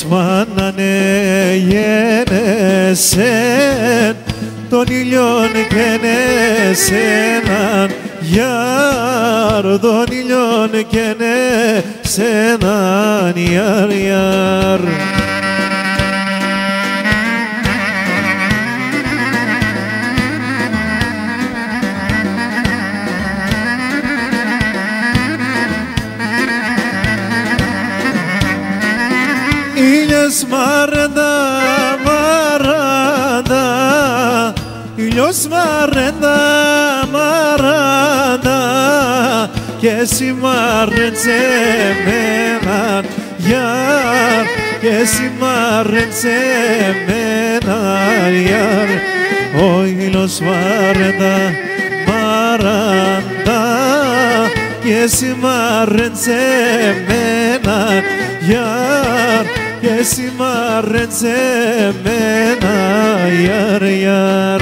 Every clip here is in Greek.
φάνανε γενέσεν τον ήλιον και νεσέναν γιάρ τον ήλιον και νεσέναν γιάρ γιάρ. Ήλιος μαρέντα, μαράντα, ήλιος μαρέντα, μαράντα και εσύ μαρέντσε μέναν γιάρ και εσύ μαρέντσε μέναν γιάρ. Ο ήλιος μαρέντα, μαράντα και εσύ μαρέντσε μέναν γιάρ και εσύ μαρέντσε μένα γιάρ γιάρ.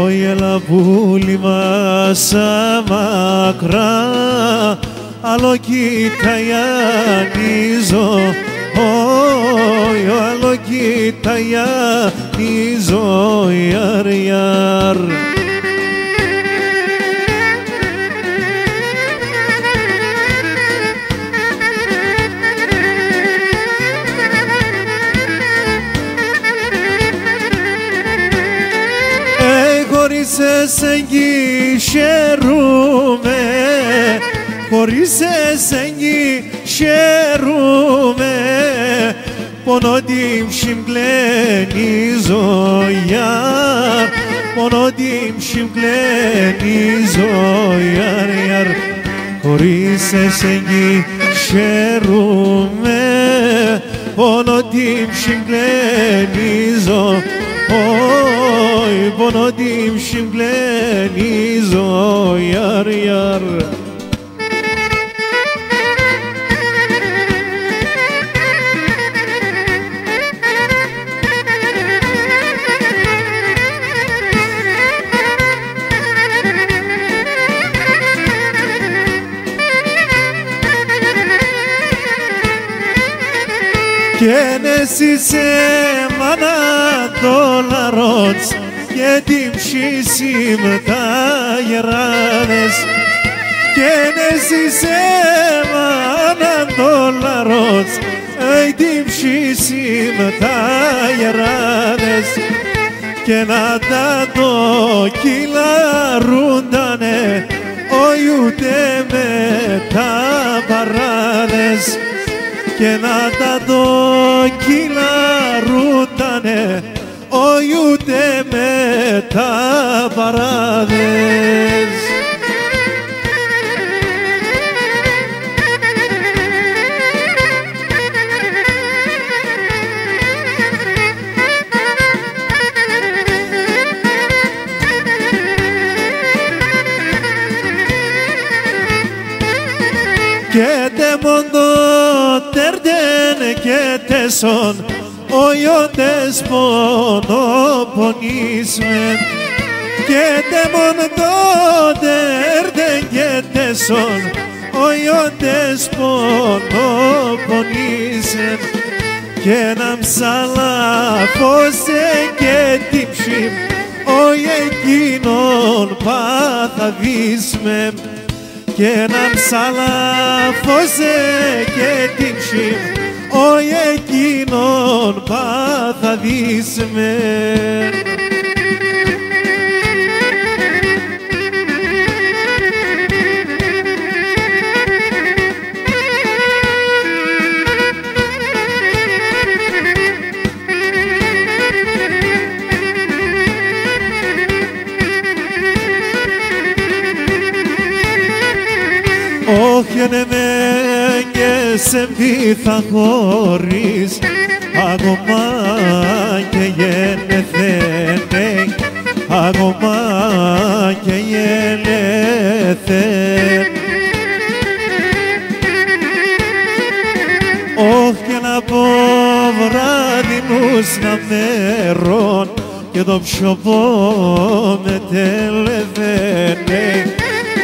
Όι έλα πουλί μας μακρά άλλο κοιταγιανίζω όι άλλο κοιταγιανίζω γιάρ γιάρ. Χωρίς εσέγγι χαίρομαι, χωρίς εσέγγι χαίρομαι, πόνο την ψιμπλένιζω γιάρ, πόνο την ψιμπλένιζω γιάρ γιάρ. Χωρίς εσέγγι χαίρομαι, πόνο την ψιμπλένιζω όι πόνο την ψιμπλένιζω γιάρ γιάρ. Και εσύ σε μάνα δολαρότς και την ψήσιμ τα γεράδες και εσύ σε μάνα δολαρότς την ψήσιμ τα γεράδες και να τα το κυλαρούντανε όι ούτε με τα παράδες και να τα το κυλαρούντανε όι ούτε με τα παράδες. Και τε μόντο τερντεν και τεσόν όι ότες πόνο πονίσμεν και τε μόντο τερντεν και τεσόν όι ότες πόνο πονίσμεν και να μσαλαφώσε και τύψιμ όι εκείνον πάθαδίσμεν και να μσαλαφώσε και τύψιμ όι εκείνον πάθαδίσμεν. Όχι ναι μεν και σε βήθα χωρίς ακόμα και γεννηθέν ακόμα και γεννηθέν. Όχι να πω βράδυ νους να μέρον και το ψιοπό με τελεφένε,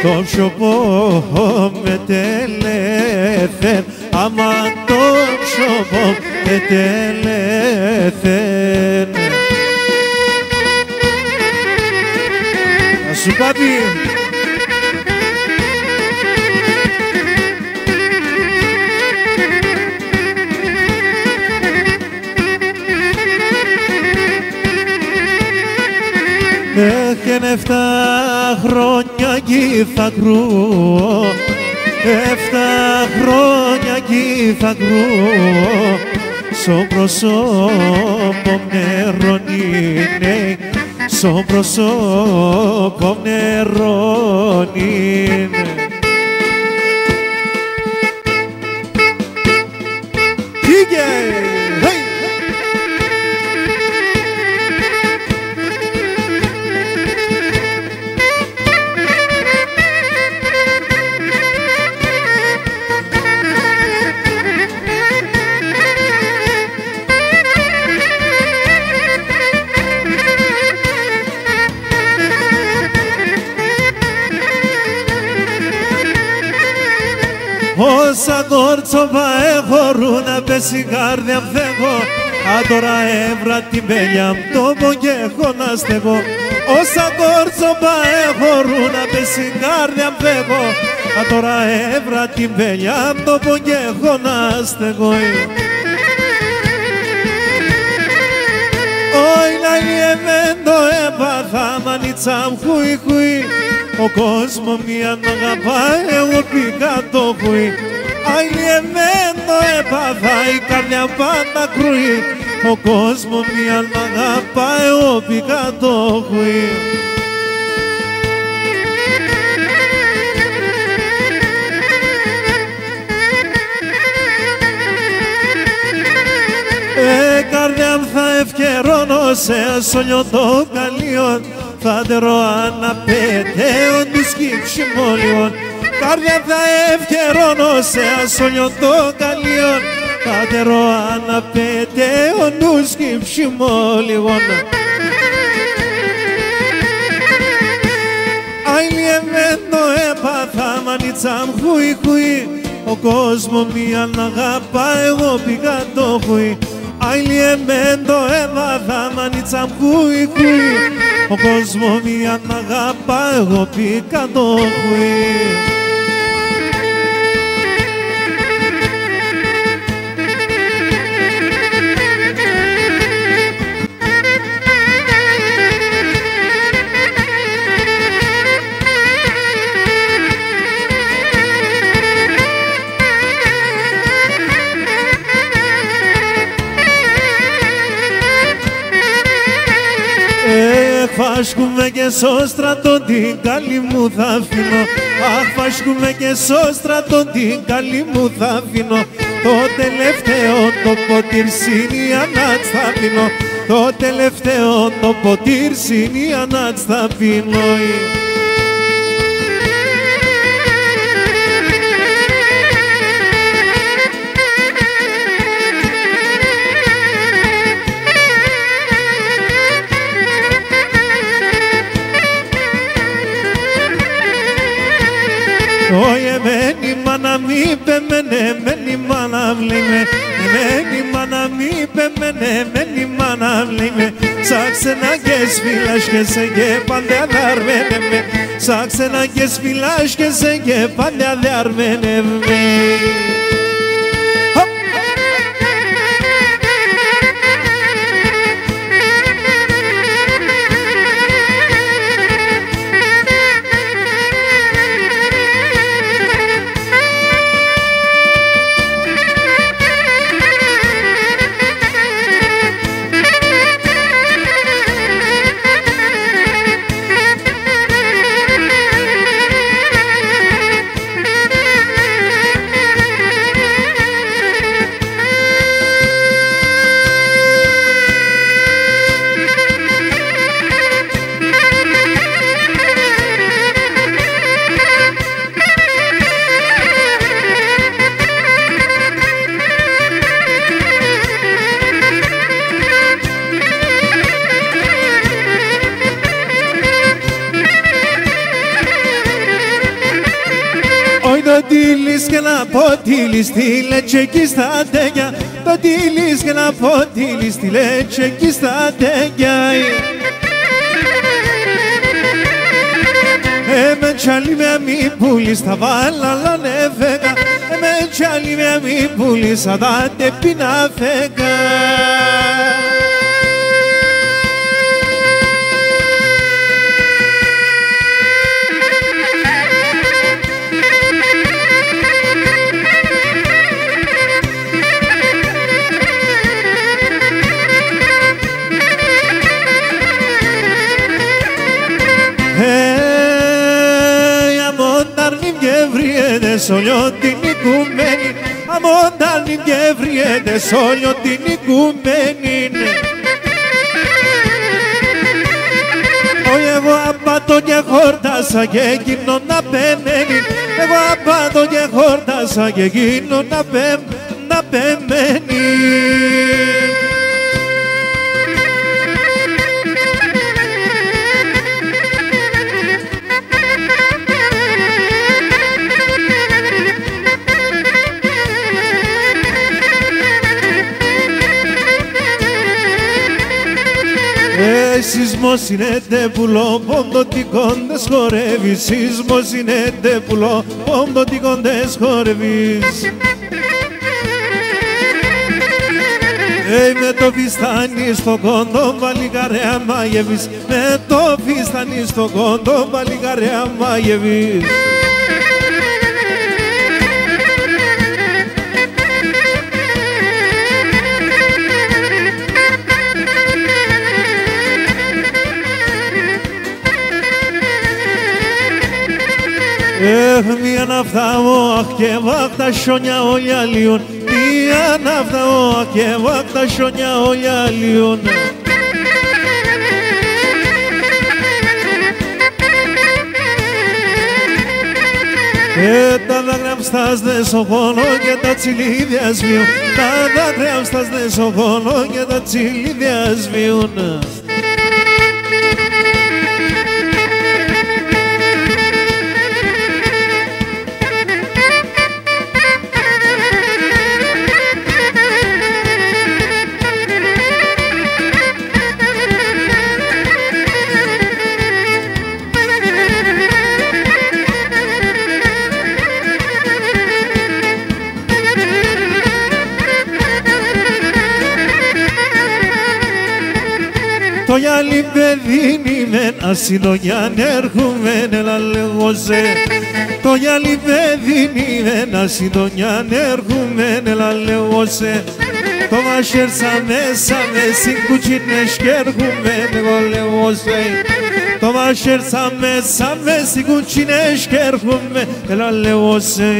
το ψιοπό με τελεφέν, άμα το ψιοπό με τελεφέν. Να σου πάπη. Έχεν 7 χρόνια κι θα κρούω, 7 χρόνια κι θα κρούω, στο πρόσωπο νερόν είναι, στο πρόσωπο νερόν είναι. Πήγε! Όσα κόρτσοβα έχω να πέσει καρδιά φθέγω, α τώρα έβρα την πέλια μ' τόπο και έχω να στεγώ. Όσα κόρτσοβα έχω να πέσει καρδιά μ' φθέγω, α τώρα έβρα την πέλια μ' τόπο και έχω να στεγώ. Όι να γεμέντο έπαθα μανίτσα μ' χουι χουι, ο κόσμος μία να αγαπάει, εγώ πήγα το χουί. Αγιεμένο έπαθα, η καρδιά πάντα κρούει, ο κόσμος μία να αγαπάει, εγώ πήγα το χουί. Καρδιά μου θα ευκαιρώνω σε σολιό το καλίον, θα τερώ αναπέτεων τους κυψιμόλιων. Καρδιά θα ευκαιρώνω σε ασόλιο το καλίον, θα τερώ αναπέτεων τους κυψιμόλιων. Αιλιεμένο έπαθα μανίτσα μ' χουι χουι, ο κόσμος μία να αγαπά, εγώ πήγα το χουι. Αιλιεμένο έπαθα μανίτσα μ' χουι χουι, ο κόσμος μία να αγαπά, εγώ πήγα το χουί. Φάσκουμε και στο στρατό την καλή μου θα αφήνω. Αχ, φάσκουμε και στο στρατό την καλή μου θα αφήνω. Το τελευταίο το ποτήρσινι ανάτς θα πίνω. Το τελευταίο το ποτήρσινι ανάτς θα πίνω. Όχι εμένη μάνα μη πεμένε, εμένη μάνα βλήμε, εμένη μάνα μη πεμένε, εμένη μάνα βλήμε. Σαν ξένα και σφυλάσκεσαι και πάντα δαρμένε με, σαν ξένα και σφυλάσκεσαι και πάντα δαρμένε με. και να ποτήλει στη λέτσε εκεί στα τέγια. Το τίλεις και να ποτήλει στη λέτσε εκεί στα τέγια. Με τσάλι με μη πουλείς τα βάλαλα νεφέγα. Με τσάλι με μη πουλείς σαν τα τεπίνα φέγα. Σόλιο την οικουμένη, αμόνταλιν και βριέται σόλιο την οικουμένη. Εγώ απάτω και χόρτασα και εκείνο να πεμένει. Εγώ απάτω και χόρτασα και εκείνο να πεμένει. Σεισμός είναι τεπουλό, ποντοτικόντες χορεύεις. Σεισμός είναι τεπουλό, ποντοτικόντες χορεύεις. Με το φιστάνι στο κόντο παλικαρέα μάγευεις. Με το φιστάνι στο κόντο παλικαρέα μάγευεις. Μία ναύτα αχ και βάκτα σιόνια όλοι αλλιούν. Μία ναύτα αχ και βάκτα σιόνια όλοι αλλιούν. Τα δάκρυα στάσνε στο χώρο και τα τσιλίδια σβιούν. Τα δάκρυα στάσνε στο χώρο και τα τσιλίδια σβιούν. Το γυάλι παιδίνει μεν ασυνογιάν έρχομεν έλα λέγω σε. Το γυάλι παιδίνει μεν ασυνογιάν έρχομεν έλα λέγω σε. Το μαχαίρσα μέσα με συγκουτσίνες κι έρχομεν εγώ λέγω σε. Το μαχαίρσα μέσα με συγκουτσίνες κι έρχομεν έλα λέγω σε.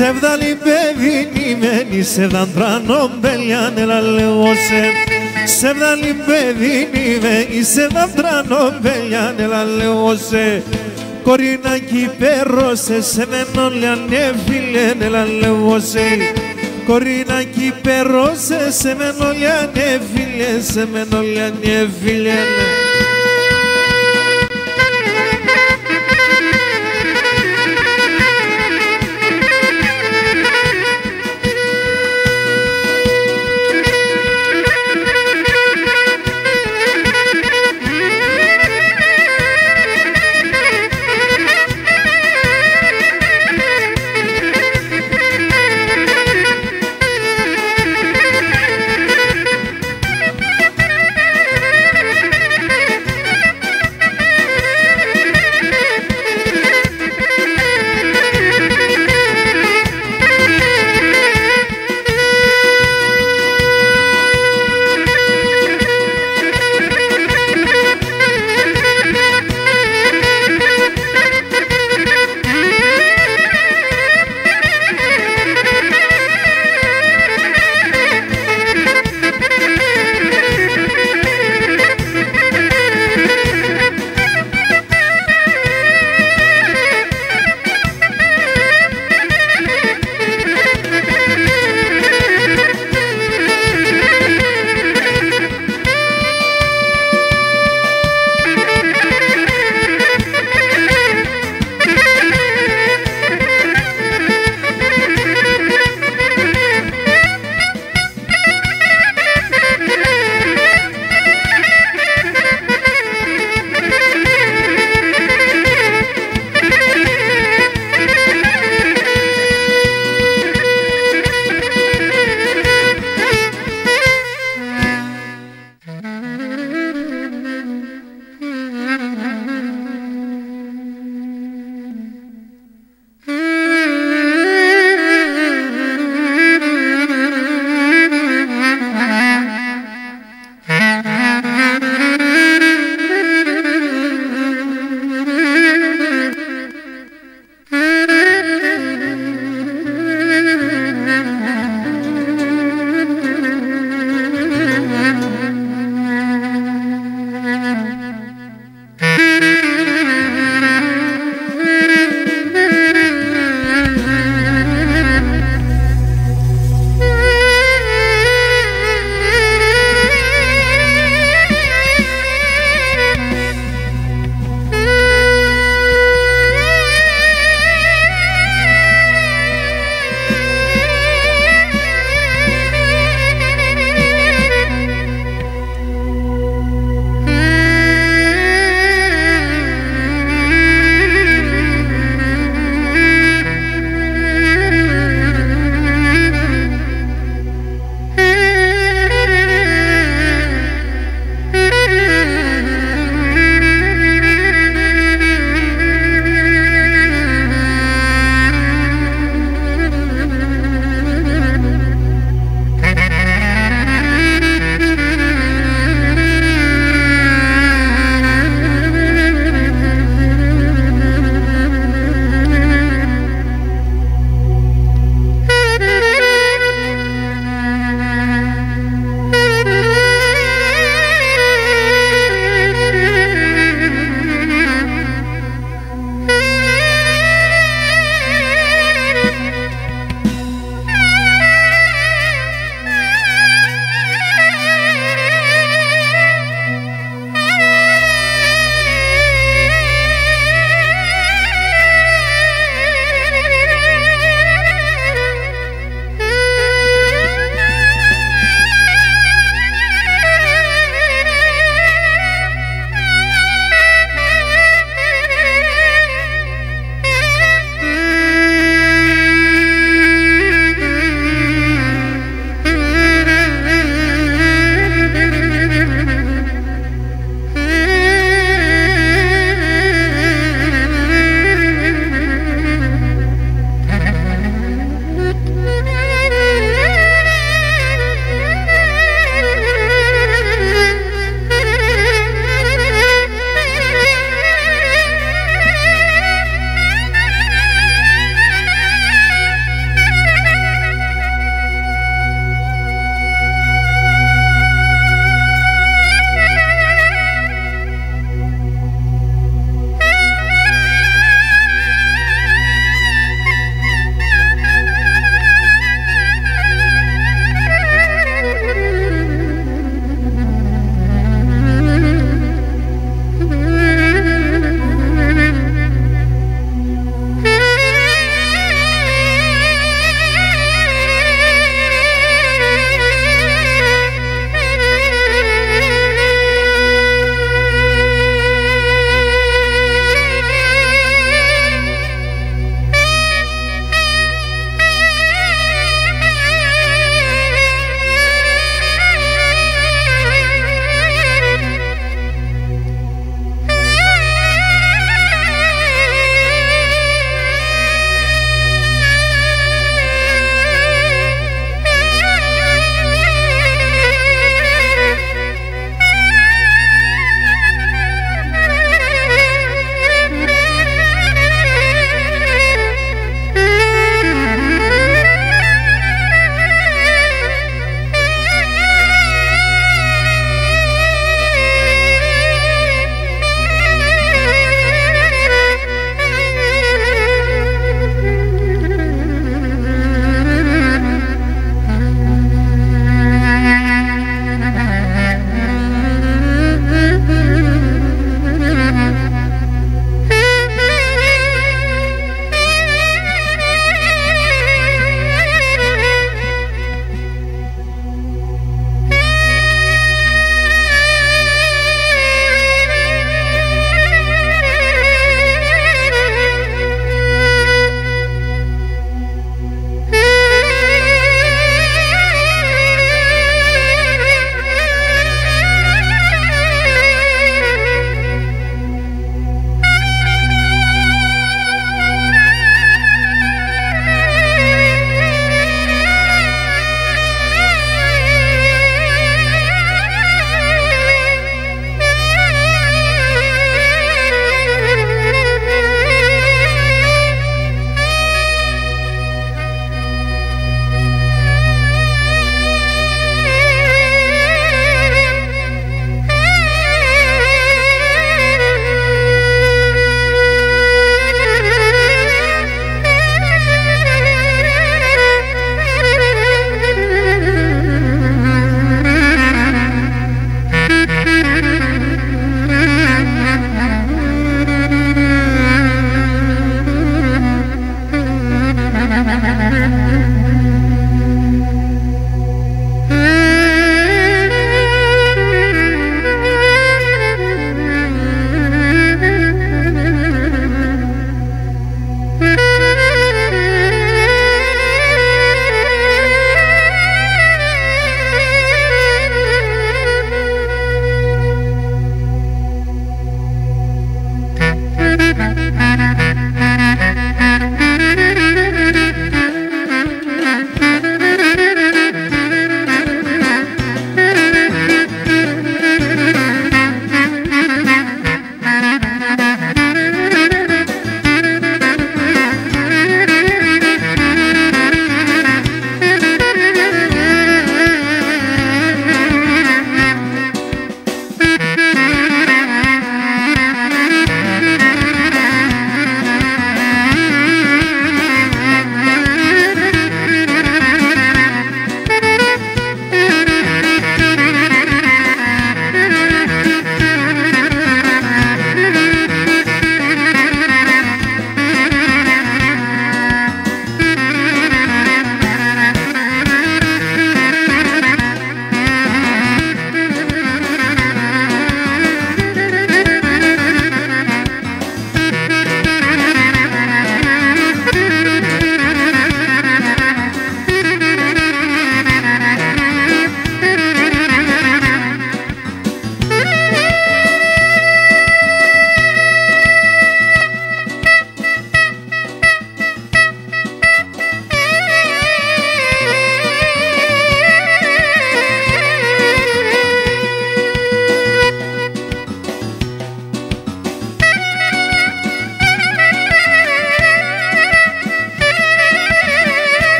Σεβδαλή παιδινημένη, σεβδαν τρανόμπελιαν έλα λέγω σε. Σεβδαλή παιδινημένη, σεβδαν τρανόμπελιαν έλα λέγω σε. Κορινάκι πέρωσε, σε μεν όλοι ανέφυλεν έλα λέγω σε. Κορινάκι πέρωσε, σε μεν όλοι ανέφυλεν, σε μεν όλοι ανέφυλεν.